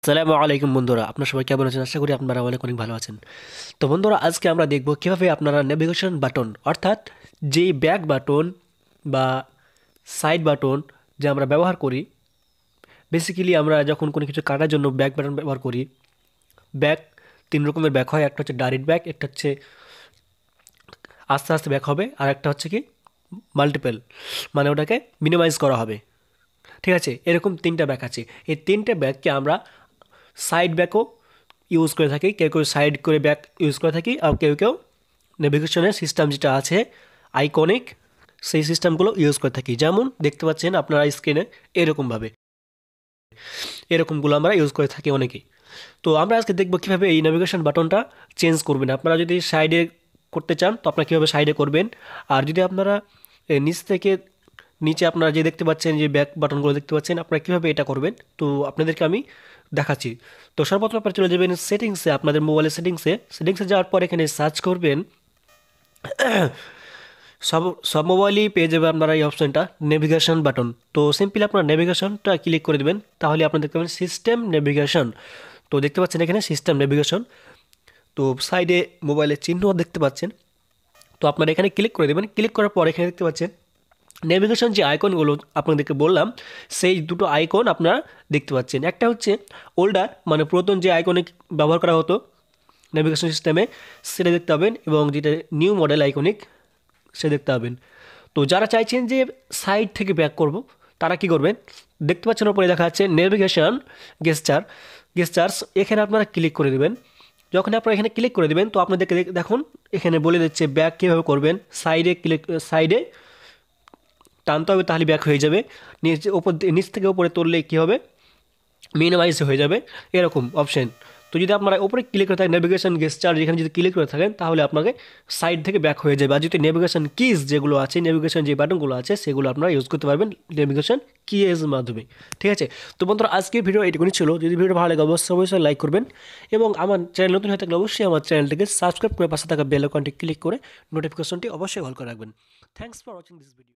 আসসালামু আলাইকুম বন্ধুরা, আপনারা সবাই কেমন আছেন? আশা করি আপনারা অনেক অনেক ভালো আছেন। তো বন্ধুরা, আজকে আমরা দেখব কিভাবে আপনারা নেভিগেশন বাটন অর্থাৎ যেই ব্যাক বাটন বা সাইড বাটন যে আমরা ব্যবহার করি, বেসিক্যালি আমরা যখন কোনো কিছু কাটার জন্য ব্যাক বাটন ব্যবহার করি। ব্যাক তিন রকমের ব্যাক হয়, একটা হচ্ছে ডাইরেক্ট ব্যাক, একটা হচ্ছে আস্তে আস্তে ব্যাক হবে, আর একটা হচ্ছে কি মাল্টিপল, মানে ওটাকে মিনিমাইজ করা হবে। ঠিক আছে, এরকম তিনটা ব্যাক আছে। এই তিনটে ব্যাককে আমরা সাইড ব্যাকও ইউজ করে থাকি, কেউ কেউ সাইড করে ব্যাক ইউজ করে থাকি, আর কেউ কেউ নেভিগেশনের সিস্টেম যেটা আছে আইকনিক, সেই সিস্টেমগুলো ইউজ করে থাকি। যেমন দেখতে পাচ্ছেন আপনারা স্ক্রিনে এরকমভাবে, এরকমগুলো আমরা ইউজ করে থাকি অনেকেই। তো আমরা আজকে দেখব কীভাবে এই নেভিগেশন বাটনটা চেঞ্জ করবেন। আপনারা যদি সাইডে করতে চান তো আপনারা কীভাবে সাইডে করবেন, আর যদি আপনারা নিচ থেকে নিচে আপনারা যে দেখতে পাচ্ছেন যে ব্যাক বাটনগুলো দেখতে পাচ্ছেন, আপনারা কীভাবে এটা করবেন তো আপনাদেরকে আমি দেখাচ্ছি। তো সর্বপ্রথম আপনারা চলে যাবেন সেটিংসে, আপনাদের মোবাইলের সেটিংসে যাওয়ার পর এখানে সার্চ করবেন। সব সব মোবাইলেই পেয়ে যাবে আপনারা এই অপশানটা, নেভিগেশন বাটন। তো সিম্পলি আপনারা নেভিগেশনটা ক্লিক করে দেবেন, তাহলে আপনারা দেখতে পাবেন সিস্টেম নেভিগেশন। তো দেখতে পাচ্ছেন এখানে সিস্টেম নেভিগেশন। তো সাইডে মোবাইলের চিহ্ন দেখতে পাচ্ছেন, তো আপনারা এখানে ক্লিক করে দেবেন। ক্লিক করার পর এখানে দেখতে পাচ্ছেন নেভিগেশন যে আইকনগুলো আপনাদেরকে বললাম, সেই দুটো আইকন আপনারা দেখতে পাচ্ছেন। একটা হচ্ছে ওল্ডার, মানে পুরাতন যে আইকনিক ব্যবহার করা হতো নেভিগেশন সিস্টেমে, সেটা দেখতে পাবেন, এবং যেটা নিউ মডেল আইকনিক সে দেখতে পাবেন। তো যারা চাইছেন যে সাইড থেকে ব্যাক করব, তারা কি করবেন, দেখতে পাচ্ছেন ওপরে দেখা যাচ্ছে নেভিগেশন গেস্টার্স, এখানে আপনারা ক্লিক করে দেবেন। যখন আপনারা এখানে ক্লিক করে দেবেন তো আপনাদেরকে দেখুন এখানে বলে দিচ্ছে ব্যাক কীভাবে করবেন। সাইডে টানতে হবে, তাহলে ব্যাক হয়ে যাবে। নিচ থেকে উপরে তুললে কী হবে, মিনিমাইজ হয়ে যাবে, এরকম অপশন। তো যদি আপনারা উপরে ক্লিক করে থাকেন নেভিগেশন গেস্টার, যেখানে যদি ক্লিক করে থাকেন তাহলে আপনাকে সাইড থেকে ব্যাক হয়ে যাবে। আর যদি নেভিগেশন কিজ যেগুলো আছে, নেভিগেশন যে বাটনগুলো আছে, সেগুলো আপনারা ইউজ করতে পারবেন নেভিগেশন কিয়ের মাধ্যমে। ঠিক আছে, তো বন্ধুরা আজকের ভিডিও এটুকুনি ছিল। যদি ভিডিও ভালো লাগে অবশ্যই লাইক করবেন, এবং আমার চ্যানেল নতুন হয়ে থাকলে অবশ্যই আমার চ্যানেলটিকে সাবস্ক্রাইব করে পাশে থাকা বেল আইকনটি ক্লিক করে নোটিফিকেশনটি অবশ্যই অল করে রাখবেন। Thanks for watching this video.